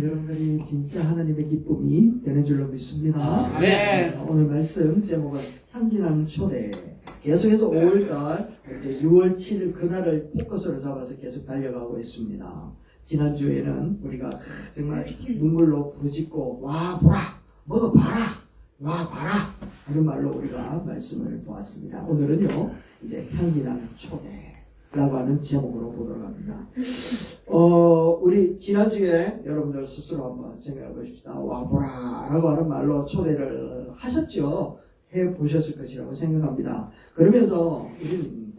여러분들이 진짜 하나님의 기쁨이 되는 줄로 믿습니다. 오늘 말씀 제목은 향기나는 초대. 계속해서 5월달 이제 6월 7일 그날을 포커스로 잡아서 계속 달려가고 있습니다. 지난주에는 우리가 정말 눈물로 부르짖고 와 보라 먹어봐라 와 봐라 하는 말로 우리가 말씀을 보았습니다. 오늘은요 이제 향기나는 초대라고 하는 제목으로 보도록 합니다. 우리 지난주에 여러분들 스스로 한번 생각해 보십시다. 와 보라 라고 하는 말로 초대를 하셨죠? 해 보셨을 것이라고 생각합니다. 그러면서 우리는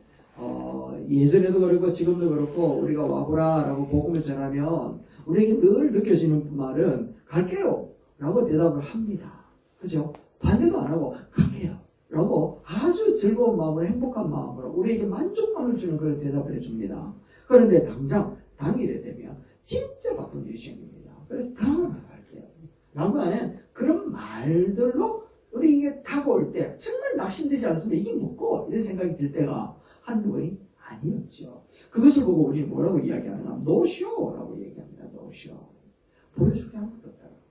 예전에도 그렇고 지금도 그렇고 우리가 와보라 라고 복음을 전하면 우리에게 늘 느껴지는 말은 갈게요 라고 대답을 합니다. 그죠? 반대도 안 하고 갈게요 라고 아주 즐거운 마음으로 행복한 마음으로 우리에게 만족감을 주는 그런 대답을 해줍니다. 그런데 당일에 되면 진짜 바쁜 일이 생깁니다. 그래서 다음은 갈게요 라고 하는 그런 말들로 우리 이게 다가올 때 정말 낙심되지 않습니까? 이게 뭐고? 이런 생각이 들 때가 한두 번이 아니었죠. 그것을 보고 우리는 뭐라고 이야기하느냐? 노쇼라고 얘기합니다. 노쇼. 보여주게 아무것도 없다는 겁니다.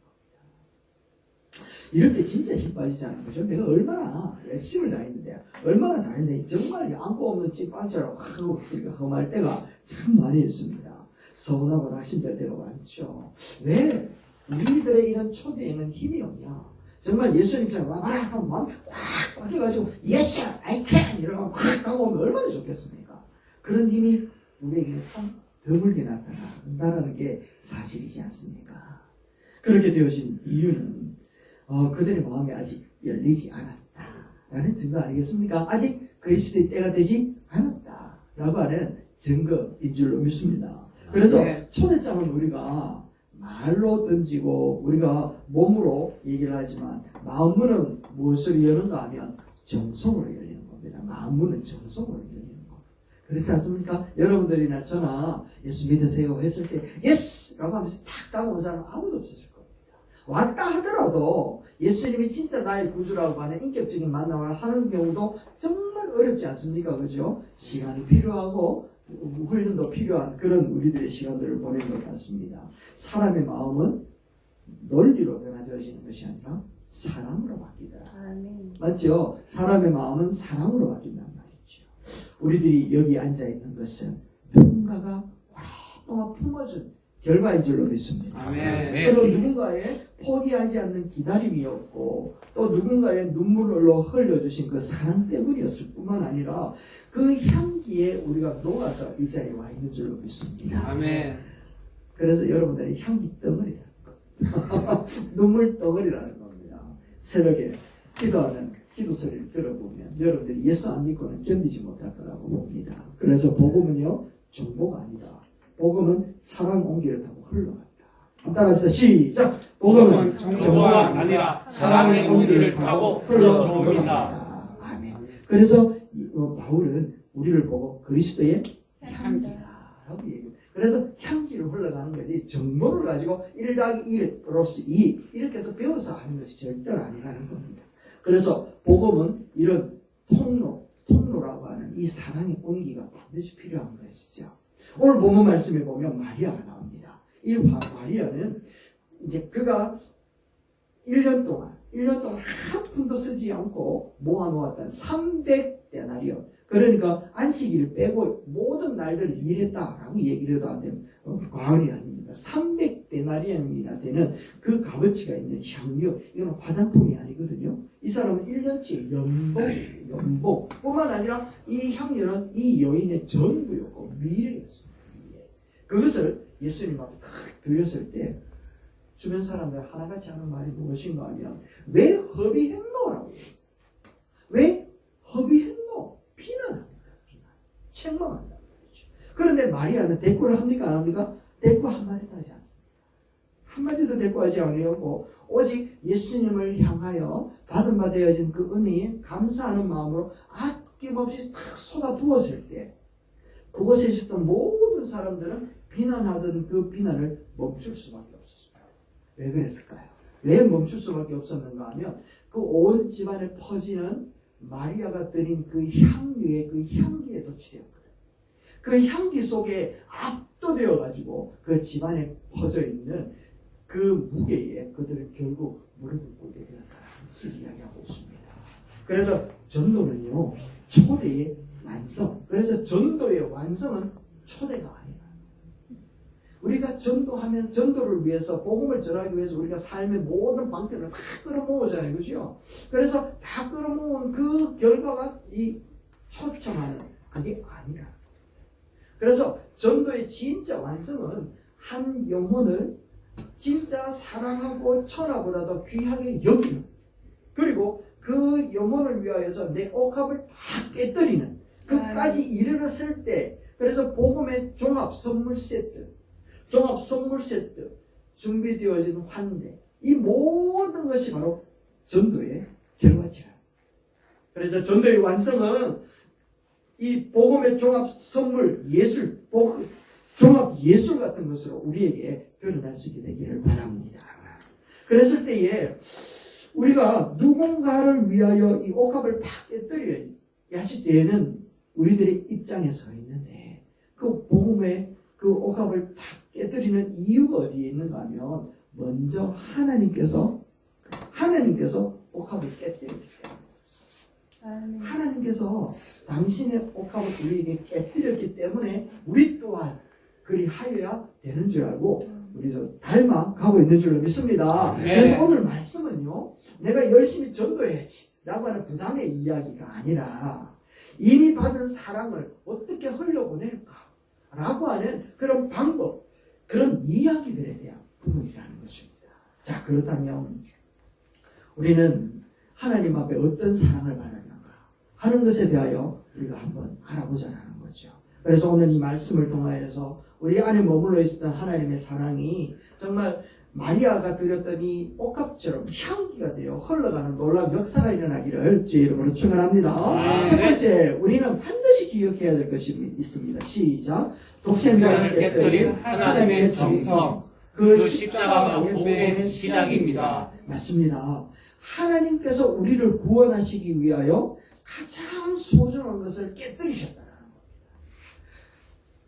이럴 때 진짜 힘 빠지지 않은 거죠. 내가 얼마나 열심을 다했는데, 얼마나 다했는데, 정말 안고 없는 찐빵처럼 하고 우리가 험할 때가 참 많이 있습니다. 서운하고 낙심될 때가 많죠. 왜? 우리들의 이런 초대에는 힘이 없냐? 정말 예수님처럼 와봐라 하면 마음이 확 꽉해가지고 Yes, I can! 이러고 확 다가오면 얼마나 좋겠습니까? 그런 힘이 우리에게는 참 드물게 나타난다는 게 사실이지 않습니까? 그렇게 되어진 이유는 그들의 마음이 아직 열리지 않았다라는 증거 아니겠습니까? 아직 그리스도의 때가 되지 않았다라고 하는 증거인 줄로 믿습니다. 그래서 초대장은 우리가 말로 던지고 우리가 몸으로 얘기를 하지만 마음문은 무엇을 여는가 하면 정성으로 열리는 겁니다. 마음문은 정성으로 열리는 겁니다. 그렇지 않습니까? 여러분들이나 저나 예수 믿으세요 했을 때 예스! 라고 하면서 탁 다가온 사람은 아무도 없었을 겁니다. 왔다 하더라도 예수님이 진짜 나의 구주라고 하는 인격적인 만남을 하는 경우도 정말 어렵지 않습니까? 그죠? 시간이 필요하고 훈련도 필요한 그런 우리들의 시간들을 보낸 것 같습니다. 사람의 마음은 논리로 변화되어지는 것이 아니라 사랑으로 바뀌더라. 맞죠? 사람의 마음은 사랑으로 바뀐단 말이죠. 우리들이 여기 앉아있는 것은 누군가가 오랫동안 품어준 결과인 줄로 믿습니다. 그리고 누군가의 포기하지 않는 기다림이었고 또 누군가의 눈물로 흘려주신 그 사랑 때문이었을 뿐만 아니라 그 향기에 우리가 녹아서 이 자리에 와 있는 줄로 믿습니다. 그래서 여러분들이 향기 덩어리라는 겁니다. 눈물 덩어리라는 겁니다. 새벽에 기도하는 기도 소리를 들어보면 여러분들이 예수 안 믿고는 견디지 못할 거라고 봅니다. 그래서 복음은요 정보가 아니다. 복음은 사랑 온기를 타고 흘러간다. 따라합시다. 시작! 복음은 정보가 아니라 사랑의 온기를 타고 흘러옵니다. 아멘. 그래서 바울은 우리를 보고 그리스도의 향기라고 얘기해요. 그래서 향기로 흘러가는 것이 정보를 가지고 1 더하기 1 플러스 2 이렇게 해서 배워서 하는 것이 절대로 아니라는 겁니다. 그래서 복음은 이런 통로라고 하는 이 사랑의 온기가 반드시 필요한 것이죠. 오늘 본문 말씀에 보면 마리아가 나옵니다. 이 마리아는 이제 그가 1년 동안 한 푼도 쓰지 않고 모아놓았던 300데나리온 그러니까 안식일을 빼고 모든 날들을 일했다라고 얘기를 해도 안 되면 과언이 아닙니다. 300데나리온이나 되는 그 값어치가 있는 향료 이거는 화장품이 아니거든요. 이 사람은 1년치 연봉 뿐만 아니라 이 향료는 이 여인의 전부였고 미래였습니다. 그것을 예수님 앞에 탁 들렸을 때 주변 사람들 하나같이 하는 말이 무엇인가 하면 왜 허비했노라고 해요. 왜 허비했노? 비난합니다. 책망한다. 그런데 마리아는 대꾸를 합니까? 안 합니까? 대꾸 한마디도 하지 않습니다. 한마디도 대꾸하지 않으려고 오직 예수님을 향하여 받은 바 되어진 그 은혜에 감사하는 마음으로 아낌없이 탁 쏟아부었을 때 그곳에 있었던 모든 사람들은 비난하던 그 비난을 멈출 수밖에 없었습니다. 왜 그랬을까요? 왜 멈출 수밖에 없었는가 하면 그 온 집안에 퍼지는 마리아가 드린 그 향유의 그 향기에 도취되었거든요. 그 향기 속에 압도되어 가지고 그 집안에 퍼져 있는 그 무게에 그들은 결국 무릎을 꿇게 되었다는 것을 이야기하고 있습니다. 그래서 전도는요, 초대의 완성. 그래서 전도의 완성은 초대가 아니라. 우리가 전도하면 전도를 위해서 복음을 전하기 위해서 우리가 삶의 모든 방편을 다 끌어모으잖아요. 그죠? 그래서 다 끌어모은 그 결과가 이 초청하는 그게 아니라. 그래서 전도의 진짜 완성은 한 영혼을 진짜 사랑하고 천하보다도 귀하게 여기는, 그리고 그 영혼을 위하여서 내 옥합을 다 깨뜨리는 그까지 이르렀을 때, 그래서 복음의 종합 선물 세트, 준비되어진 환대, 이 모든 것이 바로 전도의 결과지라. 그래서 전도의 완성은 이 복음의 종합 선물, 예술, 종합 예술 같은 것으로 우리에게 드러날 수 있게 되기를 바랍니다. 그랬을 때에 우리가 누군가를 위하여 이 옥합을 팍 깨뜨려야 하실 때에는 우리들의 입장에 서 있는데, 그 복음의 그 옥합을 팍 깨뜨리는 이유가 어디에 있는가 하면, 먼저 하나님께서 옥합을 깨뜨리기 때문에, 하나님께서 당신의 옥합을 우리에게 깨뜨렸기 때문에 우리 또한 그리하여야 되는 줄 알고 우리도 닮아가고 있는 줄로 믿습니다. 그래서 오늘 말씀은요, 내가 열심히 전도해야지 라고 하는 부담의 이야기가 아니라, 이미 받은 사랑을 어떻게 흘려보낼까 라고 하는 그런 방법, 그런 이야기들에 대한 부분이라는 것입니다. 자, 그렇다면 우리는 하나님 앞에 어떤 사랑을 받았는가 하는 것에 대하여 우리가 한번 알아보자는 거죠. 그래서 오늘 이 말씀을 통하여서 우리 안에 머물러 있었던 하나님의 사랑이 정말 마리아가 드렸던 이 옥합처럼 향기가 되어 흘러가는 놀라운 역사가 일어나기를 주의 이름으로 축원합니다. 첫 번째, 우리는 반드시 기억해야 될 것이 있습니다. 시작. 독생자를 깨뜨린 하나님의 정성, 그 십자가가 복음의 시작입니다. 맞습니다. 하나님께서 우리를 구원하시기 위하여 가장 소중한 것을 깨뜨리셨다는 겁니다.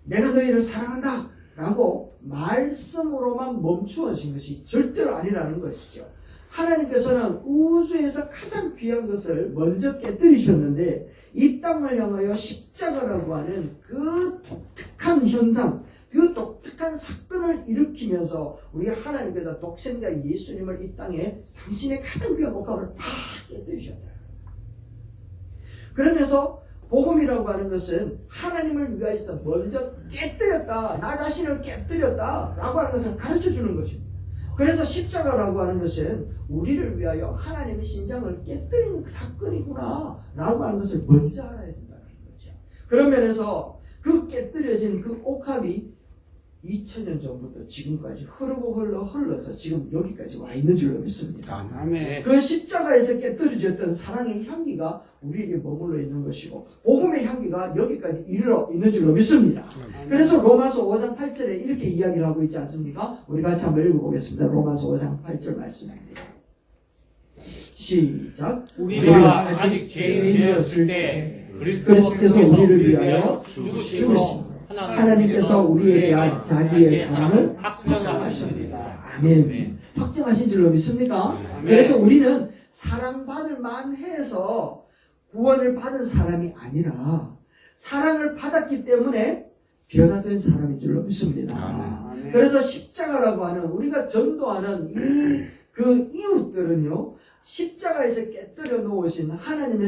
내가 너희를 사랑한다 라고 말씀으로만 멈추어진 것이 절대로 아니라는 것이죠. 하나님께서는 우주에서 가장 귀한 것을 먼저 깨뜨리셨는데, 이 땅을 향하여 십자가라고 하는 그 독특한 현상, 그 독특한 사건을 일으키면서 우리 하나님께서 독생자 예수님을 이 땅에 당신의 가장 귀한 옥합을 팍 깨뜨리셨다. 그러면서 복음이라고 하는 것은 하나님을 위하여서 먼저 깨뜨렸다, 나 자신을 깨뜨렸다 라고 하는 것을 가르쳐주는 것입니다. 그래서 십자가라고 하는 것은 우리를 위하여 하나님의 심장을 깨뜨리는 사건이구나 라고 하는 것을 먼저 알아야 된다는 거죠. 그런 면에서 그 깨뜨려진 그 옥합이 2000년 전부터 지금까지 흘러서 지금 여기까지 와 있는 줄로 믿습니다. 아멘. 그 십자가에서 깨뜨려졌던 사랑의 향기가 우리에게 머물러 있는 것이고, 복음의 향기가 여기까지 이르러 있는 줄로 믿습니다. 그래서 로마서 5장 8절에 이렇게 이야기를 하고 있지 않습니까? 우리 같이 한번 읽어보겠습니다. 로마서 5장 8절 말씀입니다. 시작. 우리가 아직 죄인이었을 때 그리스도께서 우리를 위하여 죽으시고 하나님께서 우리에 대한 자기의 사랑을 확증하십니다. 아멘. 확증하신 줄로 믿습니까? 그래서 우리는 사랑받을 만해서 구원을 받은 사람이 아니라 사랑을 받았기 때문에 변화된 사람인 줄로 믿습니다. 그래서 십자가라고 하는, 우리가 전도하는 그 이웃들은요, 십자가에서 깨뜨려 놓으신 하나님의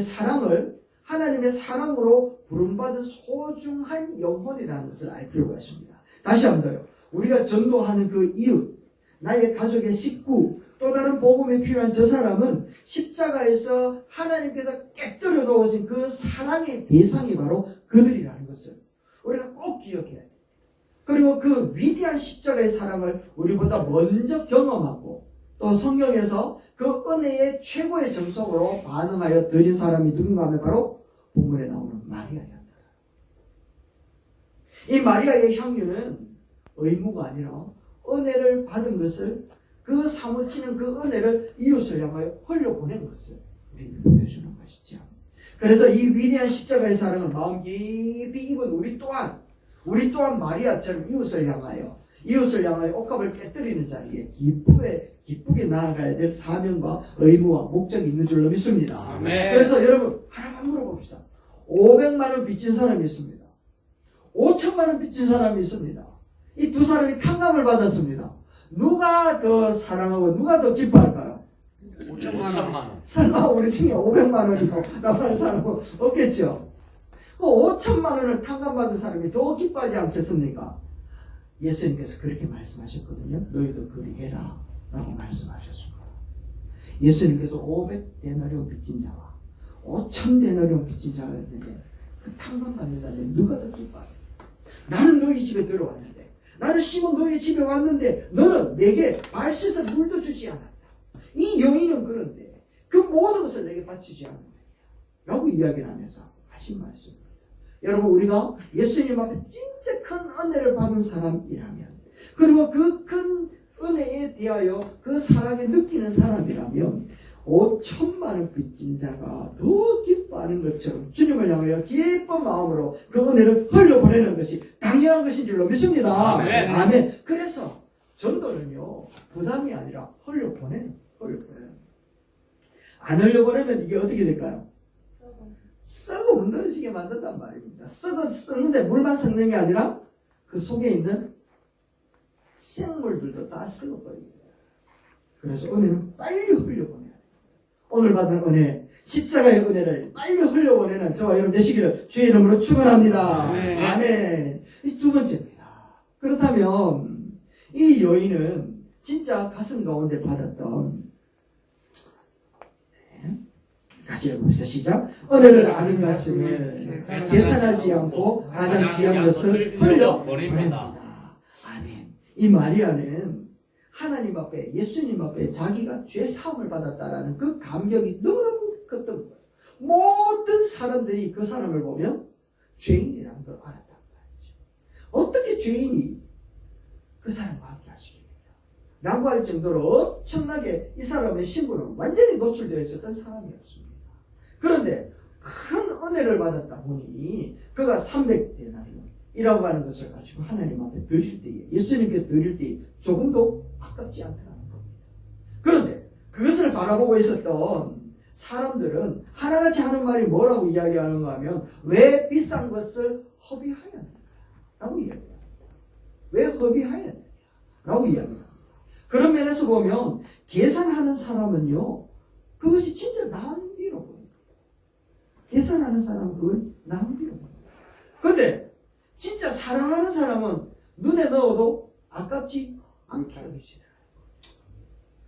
사랑으로 부름받은 소중한 영혼이라는 것을 알 필요가 있습니다. 다시 한 번 더요. 우리가 전도하는 그 이웃, 나의 가족의 식구, 또 다른 복음에 필요한 저 사람은 십자가에서 하나님께서 깨뜨려 놓으신 그 사랑의 대상이 바로 그들이라는 것을 우리가 꼭 기억해야 돼요. 그리고 그 위대한 십자가의 사랑을 우리보다 먼저 경험하고, 또 성경에서 그 은혜의 최고의 정성으로 반응하여 드린 사람이 누군가 하면 바로 본문에 나오는 마리아였다. 이 마리아의 향유는 의무가 아니라 은혜를 받은 것을, 그 사무치는 그 은혜를 이웃을 향하여 흘려보낸 것을 우리에게 보여주는 것이죠. 그래서 이 위대한 십자가의 사랑을 마음 깊이 입은 우리 또한 마리아처럼 이웃을 향하여 이웃을 향하여 옥합을 깨뜨리는 자리에 기쁘게 나아가야 될 사명과 의무와 목적이 있는 줄로 믿습니다. 아멘. 그래서 여러분 하나만 물어봅시다. 500만 원 빚진 사람이 있습니다. 5천만 원 빚진 사람이 있습니다. 이 두 사람이 탕감을 받았습니다. 누가 더 사랑하고 누가 더 기뻐할까요? 5천만 원. 설마 우리 중에 500만 원이요 라고 하는 사람은 없겠죠. 그 5천만 원을 탕감받은 사람이 더 기뻐하지 않겠습니까? 예수님께서 그렇게 말씀하셨거든요. 너희도 그리해라 라고 말씀하셨습니다. 예수님께서 500데나리온 빚진 자와 5,000데나리온 빚진 자가 있는데 그 탕감받는다는데 누가 더 기뻐해요? 나는 너희 집에 들어왔는데, 나는 시몬 너희 집에 왔는데 너는 내게 발 씻어 물도 주지 않았다. 이 여인은 그런데 그 모든 것을 내게 바치지 않는다 라고 이야기를 하면서 하신 말씀입니다. 여러분, 우리가 예수님 앞에 진짜 큰 은혜를 받은 사람이라면, 그리고 그 큰 은혜에 대하여 그 사랑에 느끼는 사람이라면 5천만 원 빚진 자가 더 기뻐하는 것처럼 주님을 향하여 기쁜 마음으로 그 은혜를 흘려보내는 것이 당연한 것인 줄로 믿습니다. 아멘. 아멘. 그래서 전도는요, 부담이 아니라 흘려보내는. 안 흘려보내면 이게 어떻게 될까요? 썩어 문드러지게 만든단 말입니다. 썩는데 물만 썩는 게 아니라 그 속에 있는 생물들도 다 썩어버립니다. 그래서 은혜는 빨리 흘려보내야 돼요. 오늘 받은 은혜, 십자가의 은혜를 빨리 흘려보내는 저와 여러분 되시기를 주의 이름으로 축원합니다. 아멘. 아멘. 이 두 번째입니다. 그렇다면 이 여인은 진짜 가슴 가운데 받았던, 같이 해봅시다. 시작. 은혜를 아는 가슴을 계산하지 않고 가장 귀한 것을 흘려보냅니다. 아멘. 이 마리아는 하나님 앞에, 예수님 앞에 자기가 죄 사함을 받았다라는 그 감격이 너무너무 컸던 거예요. 모든 사람들이 그 사람을 보면 죄인이라는 걸 알았단 말이죠. 어떻게 죄인이 그 사람과 함께 할 수 있느냐 라고 할 정도로 엄청나게 이 사람의 신분은 완전히 노출되어 있었던 사람이었습니다. 그런데 큰 은혜를 받았다 보니 그가 300데나리온이라고 하는 것을 가지고 하나님 앞에 드릴 때에, 예수님께 드릴 때에 조금도 아깝지 않더라는 겁니다. 그런데 그것을 바라보고 있었던 사람들은 하나같이 하는 말이 뭐라고 이야기하는가 하면, 왜 비싼 것을 허비하였느냐 라고 이야기합니다. 왜 허비하였느냐 라고 이야기합니다. 그런 면에서 보면 계산하는 사람은요, 그것이 진짜 낭비로 보입니다. 계산하는 사람은 그건 낭비로 보입니다. 그런데 진짜 사랑하는 사람은 눈에 넣어도 아깝지 않게 여기시더라고요.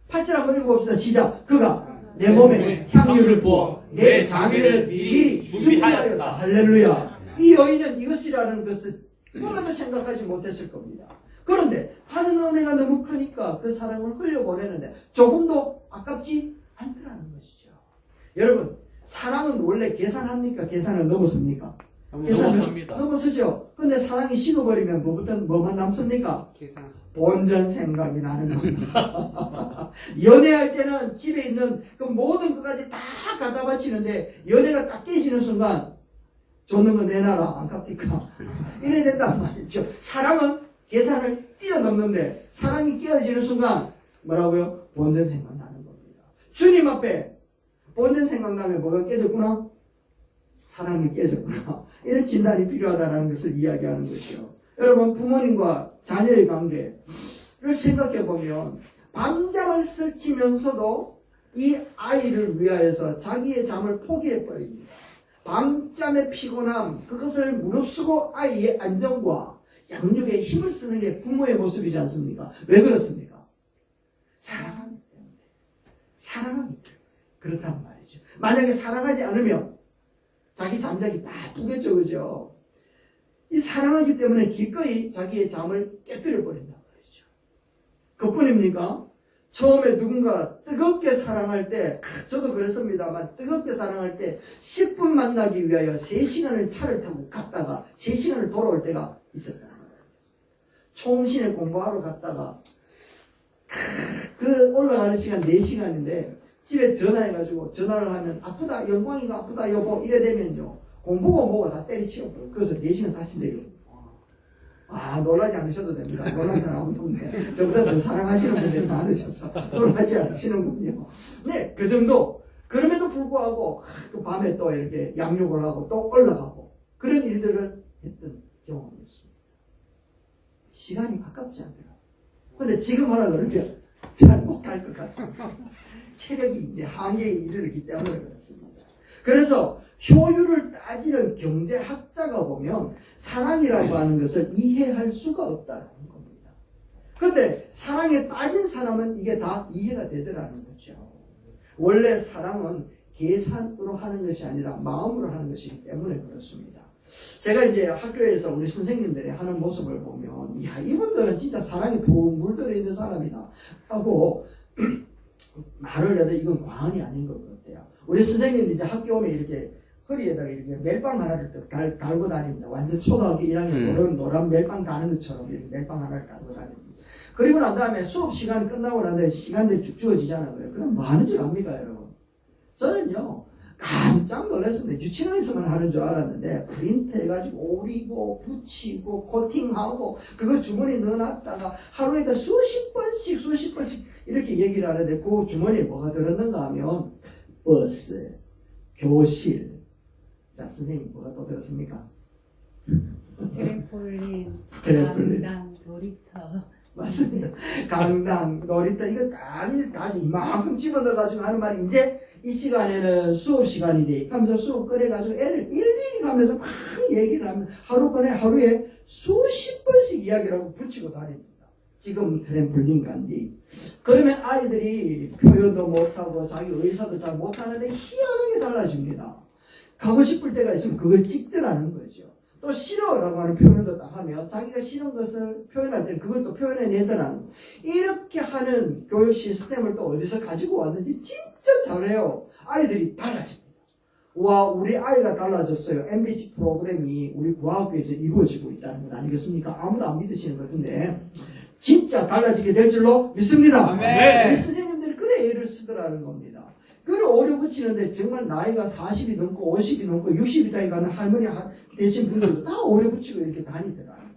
8절 한번 읽어봅시다. 시작. 그가 내 몸에 향유를 부어 내 장례를 미리 준비하였다. 할렐루야. 이 여인은 이것이라는 것을 꿈에도 생각하지 못했을 겁니다. 그런데 받은 은혜가 너무 크니까 그 사랑을 흘려보내는데 조금도 아깝지 않더라는 것이죠. 여러분, 사랑은 원래 계산합니까? 계산을 넘어섭니까? 넘어섭니다. 넘어서죠. 근데 사랑이 식어버리면 뭐만 남습니까? 계산. 본전 생각이 나는 겁니다. 연애할 때는 집에 있는 그 모든 것까지 다 갖다 바치는데 연애가 딱 깨지는 순간 줬는 거 내놔라, 안 갚니까? 이래 된단 말이죠. 사랑은 계산을 뛰어넘는데 사랑이 깨어지는 순간 뭐라고요? 본전 생각나는 겁니다. 주님 앞에 본전 생각나면 뭐가 깨졌구나? 사랑이 깨졌구나. 이런 진단이 필요하다는 것을 이야기하는 거죠. 여러분, 부모님과 자녀의 관계를 생각해 보면 밤잠을 설치면서도 이 아이를 위하여서 자기의 잠을 포기해 버립니다. 밤잠의 피곤함, 그것을 무릅쓰고 아이의 안정과 양육에 힘을 쓰는 게 부모의 모습이지 않습니까? 왜 그렇습니까? 사랑하기 때문에. 사랑하기 때문에. 그렇단 말이죠. 만약에 사랑하지 않으면 자기 잠자기 바쁘겠죠, 그죠? 이 사랑하기 때문에 기꺼이 자기의 잠을 깨뜨려 버린단 말이죠. 그뿐입니까? 처음에 누군가 뜨겁게 사랑할 때, 저도 그랬습니다만, 뜨겁게 사랑할 때 10분 만나기 위하여 3시간을 차를 타고 갔다가 3시간을 돌아올 때가 있었다는 거예요. 총신에 공부하러 갔다가 그 올라가는 시간 4시간인데 집에 전화해가지고 전화를 하면 아프다, 영광이가 아프다 여보 이래 되면요, 공부가 뭐가 다 때리치워버려요. 그래서 4시간 다시 내려요. 놀라지 않으셔도 됩니다. 놀란 사람 없는데 저보다 더 사랑하시는 분들이 많으셔서 놀라지 않으시는군요. 네, 그 정도. 그럼에도 불구하고 또 밤에 또 이렇게 양육을 하고 또 올라가고 그런 일들을 했던 경험이 있습니다. 시간이 아깝지 않더라고요. 근데 지금 하라 그러면 잘 못할 것 같습니다. 체력이 이제 한계에 이르기 때문에 그렇습니다. 그래서 효율을 따지는 경제학자가 보면 사랑이라고 하는 것을 이해할 수가 없다는 겁니다. 그런데 사랑에 빠진 사람은 이게 다 이해가 되더라는 거죠. 원래 사랑은 계산으로 하는 것이 아니라 마음으로 하는 것이기 때문에 그렇습니다. 제가 이제 학교에서 우리 선생님들이 하는 모습을 보면 야, 이분들은 진짜 사랑이 푹 물들어 있는 사람이다 하고 말을 해도 이건 과언이 아닌 것 같아요. 우리 선생님이 이제 학교 오면 이렇게 허리에다가 이렇게 멜빵 하나를 달고 다닙니다. 완전 초등학교 1학년 노란 멜빵 다는 것처럼 이렇게 멜빵 하나를 달고 다닙니다. 그리고 난 다음에 수업 시간 끝나고 난 다음에 시간들이 쭉 주어지잖아요. 그럼 뭐 하는 줄 압니까, 여러분? 저는요, 깜짝 놀랐습니다. 유치원에서만 하는 줄 알았는데, 프린트 해가지고 오리고, 붙이고, 코팅하고, 그거 주머니에 넣어놨다가 하루에다 수십 번씩 이렇게 얘기를 하는데, 그 주머니에 뭐가 들었는가 하면, 버스, 교실. 자, 선생님 뭐가 또 들었습니까? 트램폴린, 트램폴린. 강당, 놀이터. 맞습니다. 강당, 놀이터, 이거 다 이만큼 집어넣어가지고 하는 말이 이제 이 시간에는 수업 시간이니 하면서 수업 꺼내가지고 애를 일일이 가면서 막 얘기를 하면 하루에 수십 번씩 이야기를 하고 붙이고 다닙니다. 지금 트램폴린 간디. 그러면 아이들이 표현도 못하고 자기 의사도 잘 못하는데 희한하게 달라집니다. 가고 싶을 때가 있으면 그걸 찍더라는 거죠. 또 싫어라고 하는 표현도 딱 하면 자기가 싫은 것을 표현할 때는 그걸 또 표현해내더라는 거예요. 이렇게 하는 교육 시스템을 또 어디서 가지고 왔는지 진짜 잘해요. 아이들이 달라집니다. 와, 우리 아이가 달라졌어요. MBC 프로그램이 우리 구학교에서 이루어지고 있다는 건 아니겠습니까? 아무도 안 믿으시는 것 같은데 진짜 달라지게 될 줄로 믿습니다. 아멘. 우리 선생님들이 그래 애를 쓰더라는 겁니다. 그걸 오래 붙이는데 정말 나이가 40이 넘고 50이 넘고 60이 다이 가는 할머니 되신 분들도 다 오래 붙이고 이렇게 다니더라는 거예요.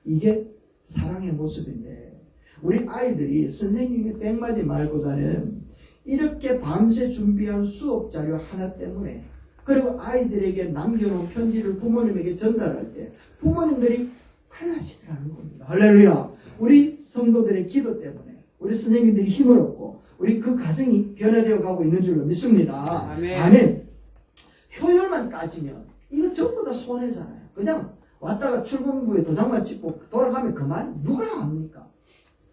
이게 사랑의 모습인데 우리 아이들이 선생님의 100마디 말보다는 이렇게 밤새 준비한 수업 자료 하나 때문에 그리고 아이들에게 남겨놓은 편지를 부모님에게 전달할 때 부모님들이 달라지더라는 겁니다. 할렐루야. 우리 성도들의 기도 때문에 우리 선생님들이 힘을 얻고 우리 그 가정이 변화되어 가고 있는 줄로 믿습니다. 아멘. 아멘. 효율만 따지면 이거 전부 다 손해잖아요. 그냥 왔다가 출근부에 도장만 찍고 돌아가면 그만 누가 압니까?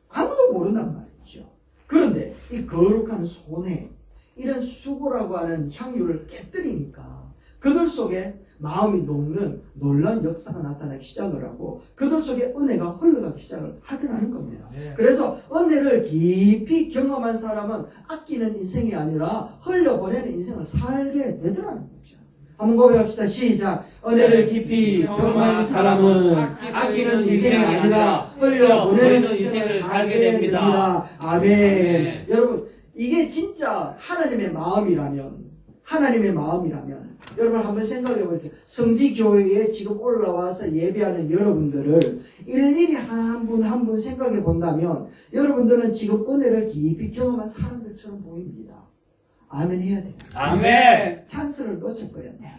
아무도 모른단 말이죠. 그런데 이 거룩한 손해, 이런 수고라고 하는 향유를 깨뜨리니까 그들 속에 마음이 녹는 놀라운 역사가 나타나기 시작을 하고 그들 속에 은혜가 흘러가기 시작을 하더라는 겁니다. 네. 그래서 은혜를 깊이 경험한 사람은 아끼는 인생이 아니라 흘려보내는 인생을 살게 되더라는 거죠. 한번 고백합시다. 시작. 은혜를 깊이 경험한 사람은 아끼는 인생이 아니라 흘려보내는 인생을 살게 됩니다. 아멘. 아멘. 여러분, 이게 진짜 하나님의 마음이라면 여러분 한번 생각해 볼게요. 성지교회에 지금 올라와서 예배하는 여러분들을 일일이 한 분 한 분 생각해 본다면 여러분들은 지금 은혜를 깊이 경험한 사람들처럼 보입니다. 아멘 해야 돼요. 아멘. 찬스를 놓쳐버렸네.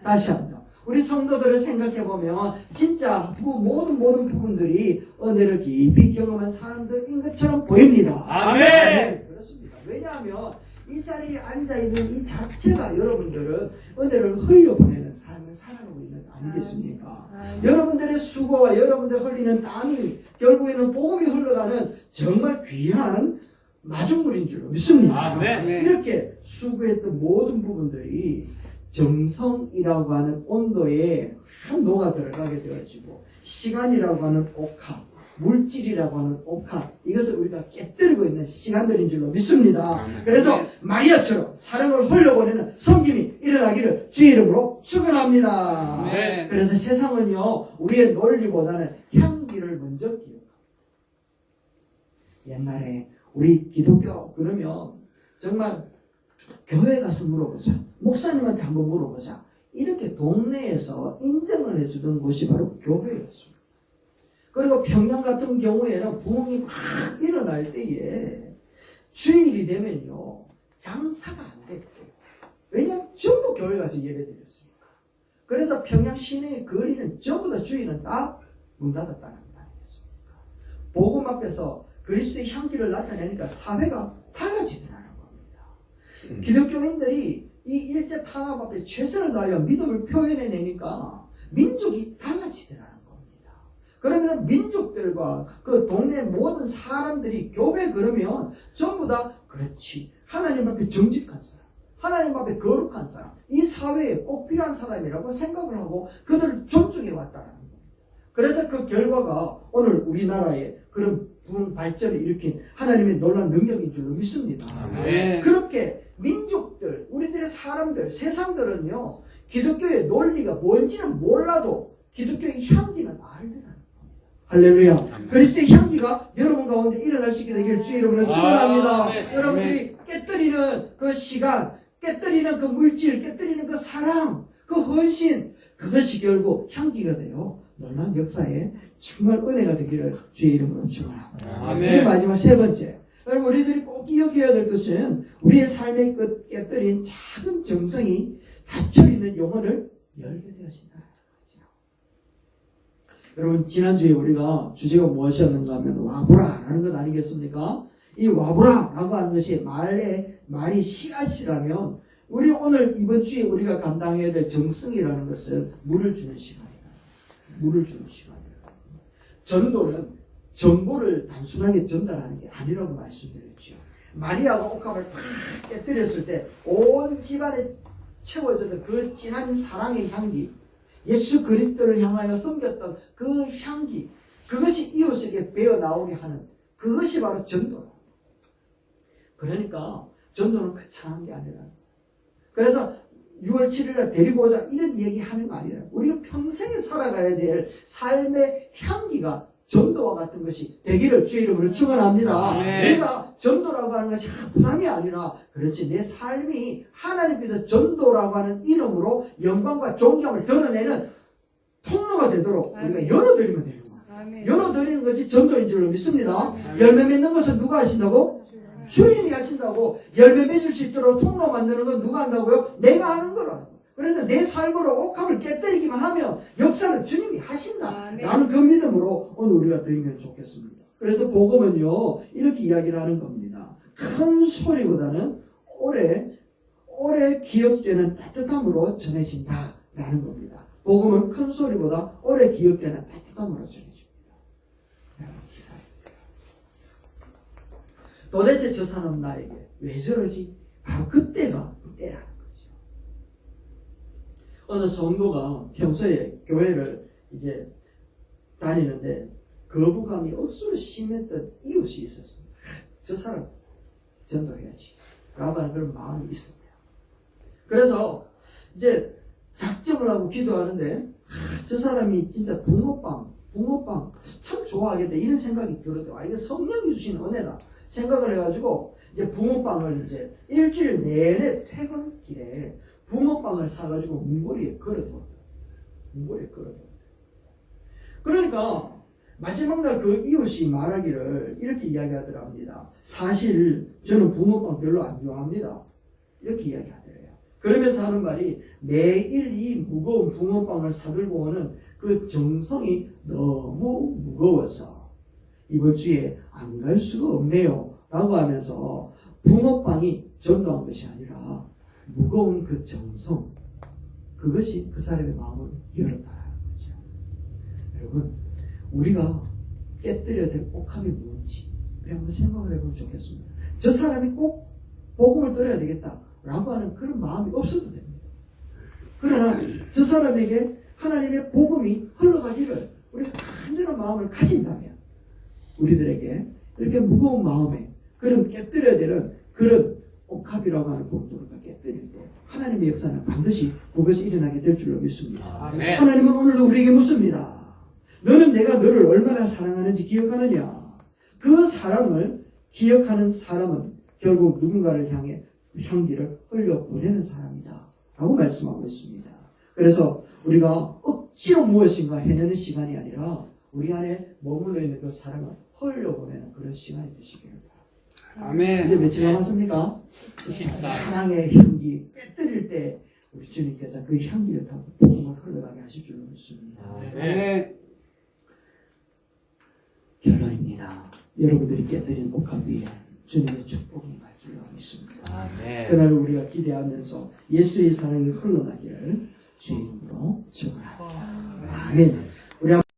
다시 한번. 우리 성도들을 생각해 보면 진짜 모든 부분들이 은혜를 깊이 경험한 사람들인 것처럼 보입니다. 아멘. 그렇습니다. 왜냐하면 이 자리에 앉아있는 이 자체가 여러분들은 은혜를 흘려보내는 삶을 살아가고 있는 거 아니겠습니까? 여러분들의 수고와 여러분들 흘리는 땀이 결국에는 복음이 흘러가는 정말 귀한 마중물인 줄로 믿습니다. 아멘. 이렇게 수고했던 모든 부분들이 정성이라고 하는 온도에 한 녹아 들어가게 되어지고 시간이라고 하는 옥합, 물질이라고 하는 옥합, 이것을 우리가 깨뜨리고 있는 시간들인 줄로 믿습니다. 그래서 마리아처럼 사랑을 흘려보내는 섬김이 일어나기를 주의 이름으로 축원합니다. 네. 그래서 세상은요 우리의 논리보다는 향기를 먼저 기억합니다. 옛날에 우리 기독교 그러면 정말 교회 가서 물어보자, 목사님한테 한번 물어보자, 이렇게 동네에서 인정을 해주던 곳이 바로 교회였습니다. 그리고 평양 같은 경우에는 부흥이 막 일어날 때에 주일이 되면요 장사가 안 됐대요. 왜냐하면 전부 교회 가서 예배드렸으니까. 그래서 평양 시내의 거리는 전부 다 주일은 다 문 닫았다는 거 아니겠습니까? 복음 앞에서 그리스도의 향기를 나타내니까 사회가 달라지더라는 겁니다. 기독교인들이 이 일제 탄압 앞에 최선을 다하여 믿음을 표현해내니까 민족이 달라지더라는 겁니다. 그러면 민족들과 그 동네 모든 사람들이 교회 그러면 전부 다 그렇지 하나님 앞에 정직한 사람, 하나님 앞에 거룩한 사람, 이 사회에 꼭 필요한 사람이라고 생각을 하고 그들을 존중해 왔다는 겁니다. 그래서 그 결과가 오늘 우리나라에 그런 부흥 발전을 일으킨 하나님의 놀라운 능력인 줄로 믿습니다. 네. 그렇게 민족들, 우리들의 사람들, 세상들은요 기독교의 논리가 뭔지는 몰라도 기독교의 향기는 알더라는 겁니다. 할렐루야. 그리스도의 향기가 여러분 가운데 일어날 수 있게 되기를 주의 이름으로 축원합니다. 네. 여러분들이 깨뜨리는 그 시간, 깨뜨리는 그 물질, 깨뜨리는 그 사랑, 그 헌신, 그것이 결국 향기가 돼요. 놀라운 역사에 정말 은혜가 되기를 주의 이름으로 축원합니다. 아멘. 마지막 세 번째. 여러분 우리들이 꼭 기억해야 될 것은 우리의 삶의 끝 깨뜨린 작은 정성이 닫혀있는 영혼을 열게 되어진다는 거죠. 여러분 지난주에 우리가 주제가 무엇이었는가 하면 와보라라는 것 아니겠습니까? 이 와보라라고 하는 것이 말이 씨앗이라면 우리 오늘 이번 주에 우리가 감당해야 될 정성이라는 것은 물을 주는 시간이다. 물을 주는 시간이다. 전도는 정보를 단순하게 전달하는 게 아니라고 말씀드렸죠. 마리아가 옥합을 팍 깨뜨렸을 때 온 집안에 채워졌던 그 진한 사랑의 향기, 예수 그리스도를 향하여 섬겼던 그 향기, 그것이 이웃에게 배어나오게 하는 그것이 바로 전도다. 그러니까 전도는 거창한 게 아니라, 그래서 6월 7일날 데리고 오자 이런 얘기하는 거 아니라 우리가 평생에 살아가야 될 삶의 향기가 전도와 같은 것이 되기를 주의 이름으로 축원합니다. 내가 전도라고 하는 것이 부담이 아니라 그렇지 내 삶이 하나님께서 전도라고 하는 이름으로 영광과 존경을 드러내는 통로가 되도록 우리가 열어드리면 되는 거야. 열어드리는 것이 전도인 줄로 믿습니다. 열매 맺는 것은 누가 하신다고? 주님이 하신다고. 열매 맺을 수 있도록 통로 만드는 건 누가 한다고요? 내가 하는 거라고. 그래서 내 삶으로 옥합을 깨뜨리기만 하면 역사는 주님이 하신다 라는 그 믿음으로 오늘 우리가 드리면 좋겠습니다. 그래서 복음은요 이렇게 이야기를 하는 겁니다. 큰 소리보다는 오래 기억되는 따뜻함으로 전해진다 라는 겁니다. 복음은 큰 소리보다 오래 기억되는 따뜻함으로 전해집니다. 도대체 저 사람 나에게 왜 저러지? 바로 그때가 때라는 거죠. 어느 성도가 평소에 교회를 이제 다니는데 거부감이 억수로 심했던 이웃이 있었습니다. 저 사람 전도해야지 라고 하는 그런 마음이 있습니다. 그래서 이제 작정을 하고 기도하는데 저 사람이 진짜 붕어빵 참 좋아하겠다 이런 생각이 들어도 이게 성령이 주신 은혜다 생각을 해가지고 이제 붕어빵을 이제 일주일 내내 퇴근길에 붕어빵을 사가지고 문고리에 걸어두었다. 그러니까 마지막 날 그 이웃이 말하기를 이렇게 이야기하더랍니다. 사실 저는 붕어빵 별로 안 좋아합니다. 이렇게 이야기하더래요. 그러면서 하는 말이 매일 이 무거운 붕어빵을 사들고 오는 그 정성이 너무 무거워서 이번 주에 안 갈 수가 없네요 라고 하면서 붕어빵이 전도한 것이 아니라 무거운 그 정성, 그것이 그 사람의 마음을 열었다는 거죠. 여러분, 우리가 깨뜨려야 될 옥합이 뭔지 우리 한번 생각을 해보면 좋겠습니다. 저 사람이 꼭 복음을 들어야 되겠다라고 하는 그런 마음이 없어도 됩니다. 그러나 저 사람에게 하나님의 복음이 흘러가기를 우리가 간절한 마음을 가진다면 우리들에게 이렇게 무거운 마음에 그런 깨뜨려야 되는 그런 옥합이라고 하는 복도를 깨뜨릴 때 하나님의 역사는 반드시 그것이 일어나게 될 줄로 믿습니다. 아멘. 하나님은 오늘도 우리에게 묻습니다. 너는 내가 너를 얼마나 사랑하는지 기억하느냐? 그 사랑을 기억하는 사람은 결국 누군가를 향해 향기를 흘려보내는 사람이다 라고 말씀하고 있습니다. 그래서 우리가 억지로 무엇인가 해내는 시간이 아니라 우리 안에 머물러 있는 그 사랑을 흘려보내는 그런 시간이 되시기를 바랍니다. 아멘. 이제 며칠 남았습니까? 14. 사랑의 향기 때릴 때 우리 주님께서 그 향기를 타고 복음을 흘러가게 하실 줄로 믿습니다. 아멘. 결론입니다. 여러분들이 깨뜨린 옥합 위에 주님의 축복이 임할 줄로 믿습니다. 아멘. 그날을 우리가 기대하면서 예수의 사랑이 흘러가기를 주의 이름으로 축원합니다. 아멘.